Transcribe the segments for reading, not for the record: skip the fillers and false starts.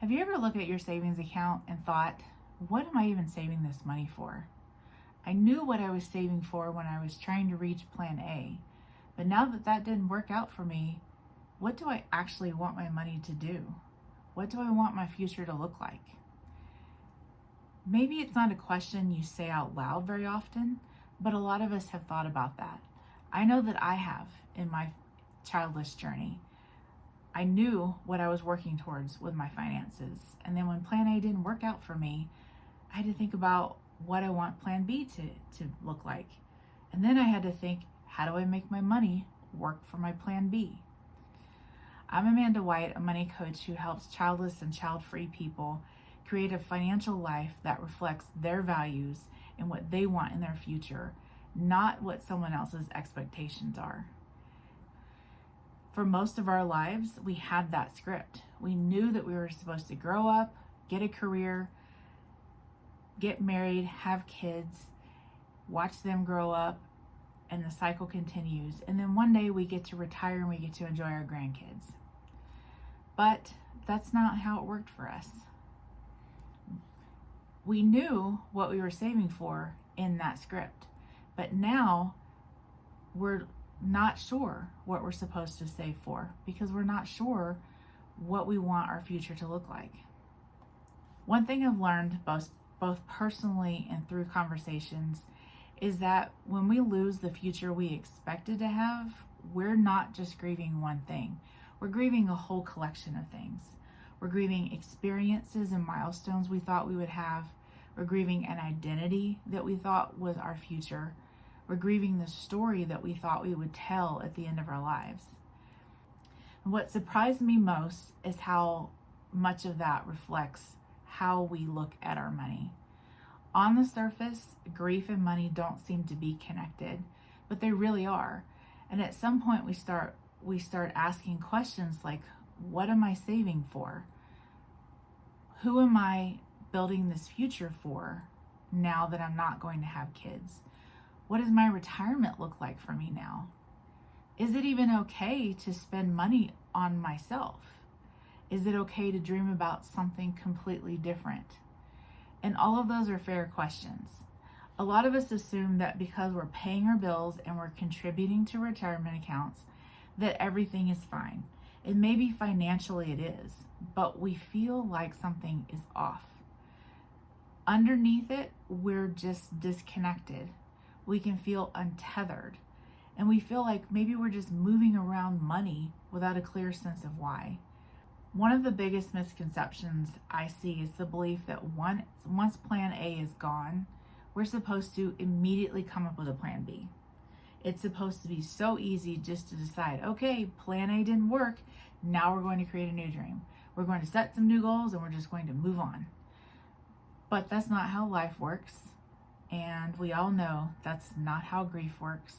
Have you ever looked at your savings account and thought, what am I even saving this money for? I knew what I was saving for when I was trying to reach plan A, but now that that didn't work out for me, what do I actually want my money to do? What do I want my future to look like? Maybe it's not a question you say out loud very often, but a lot of us have thought about that. I know that I have in my childless journey. I knew what I was working towards with my finances. And then when plan A didn't work out for me, I had to think about what I want plan B to look like. And then I had to think, how do I make my money work for my plan B? I'm Amanda White, a money coach who helps childless and child-free people create a financial life that reflects their values and what they want in their future, not what someone else's expectations are. For most of our lives, we had that script. We knew that we were supposed to grow up, get a career, get married, have kids, watch them grow up, and the cycle continues. And then one day we get to retire and we get to enjoy our grandkids. But that's not how it worked for us. We knew what we were saving for in that script, but now we're not sure what we're supposed to save for because we're not sure what we want our future to look like. One thing I've learned both personally and through conversations is that when we lose the future we expected to have, we're not just grieving one thing. We're grieving a whole collection of things. We're grieving experiences and milestones we thought we would have. We're grieving an identity that we thought was our future. We're grieving the story that we thought we would tell at the end of our lives. And what surprised me most is how much of that reflects how we look at our money. On the surface, grief and money don't seem to be connected, but they really are. And at some point we start asking questions like, what am I saving for? Who am I building this future for now that I'm not going to have kids? What does my retirement look like for me now? Is it even okay to spend money on myself? Is it okay to dream about something completely different? And all of those are fair questions. A lot of us assume that because we're paying our bills and we're contributing to retirement accounts, that everything is fine. And maybe financially it is, but we feel like something is off. Underneath it, we're just disconnected. We can feel untethered, and we feel like maybe we're just moving around money without a clear sense of why. One of the biggest misconceptions I see is the belief that once plan A is gone, we're supposed to immediately come up with a plan B. It's supposed to be so easy just to decide, okay, plan A didn't work, now we're going to create a new dream. We're going to set some new goals and we're just going to move on. But that's not how life works. And we all know that's not how grief works.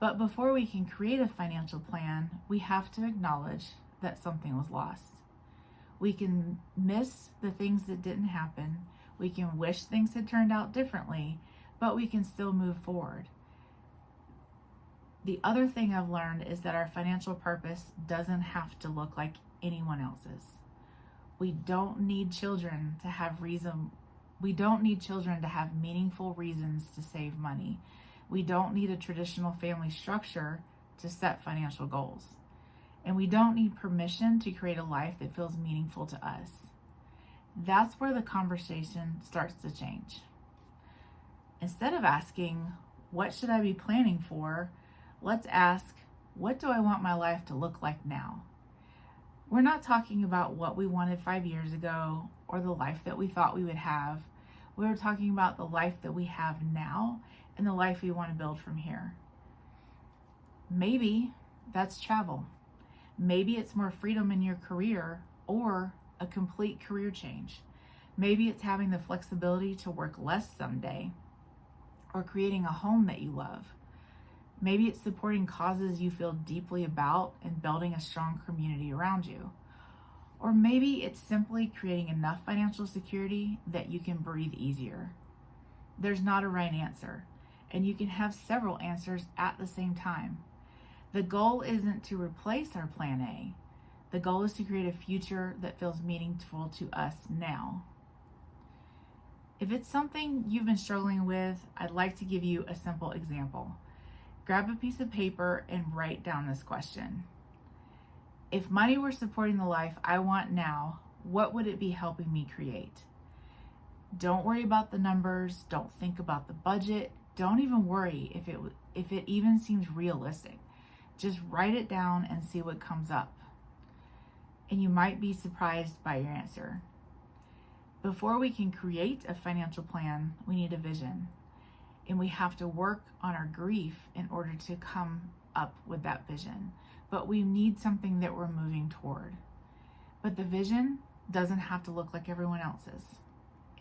But before we can create a financial plan, we have to acknowledge that something was lost. We can miss the things that didn't happen. We can wish things had turned out differently, but we can still move forward. The other thing I've learned is that our financial purpose doesn't have to look like anyone else's. We don't need children to have meaningful reasons to save money. We don't need a traditional family structure to set financial goals. And we don't need permission to create a life that feels meaningful to us. That's where the conversation starts to change. Instead of asking, what should I be planning for? Let's ask, what do I want my life to look like now? We're not talking about what we wanted 5 years ago or the life that we thought we would have. We're talking about the life that we have now and the life we want to build from here. Maybe that's travel. Maybe it's more freedom in your career or a complete career change. Maybe it's having the flexibility to work less someday or creating a home that you love. Maybe it's supporting causes you feel deeply about and building a strong community around you. Or maybe it's simply creating enough financial security that you can breathe easier. There's not a right answer, and you can have several answers at the same time. The goal isn't to replace our plan A. The goal is to create a future that feels meaningful to us now. If it's something you've been struggling with, I'd like to give you a simple example. Grab a piece of paper and write down this question. If money were supporting the life I want now, what would it be helping me create? Don't worry about the numbers. Don't think about the budget. Don't even worry if it even seems realistic. Just write it down and see what comes up. And you might be surprised by your answer. Before we can create a financial plan, we need a vision. And we have to work on our grief in order to come up with that vision. But we need something that we're moving toward. But the vision doesn't have to look like everyone else's.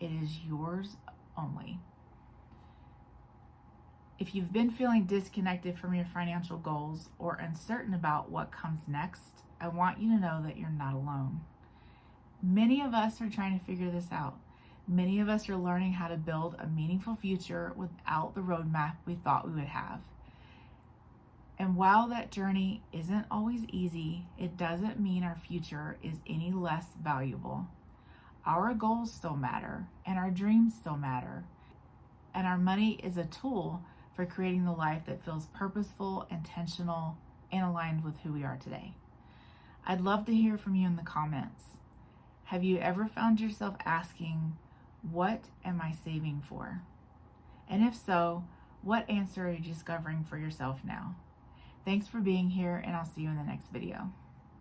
It is yours only. If you've been feeling disconnected from your financial goals or uncertain about what comes next, I want you to know that you're not alone. Many of us are trying to figure this out. Many of us are learning how to build a meaningful future without the roadmap we thought we would have. And while that journey isn't always easy, it doesn't mean our future is any less valuable. Our goals still matter, and our dreams still matter. And our money is a tool for creating the life that feels purposeful, intentional, and aligned with who we are today. I'd love to hear from you in the comments. Have you ever found yourself asking, what am I saving for? And if so, what answer are you discovering for yourself now? Thanks for being here, and I'll see you in the next video.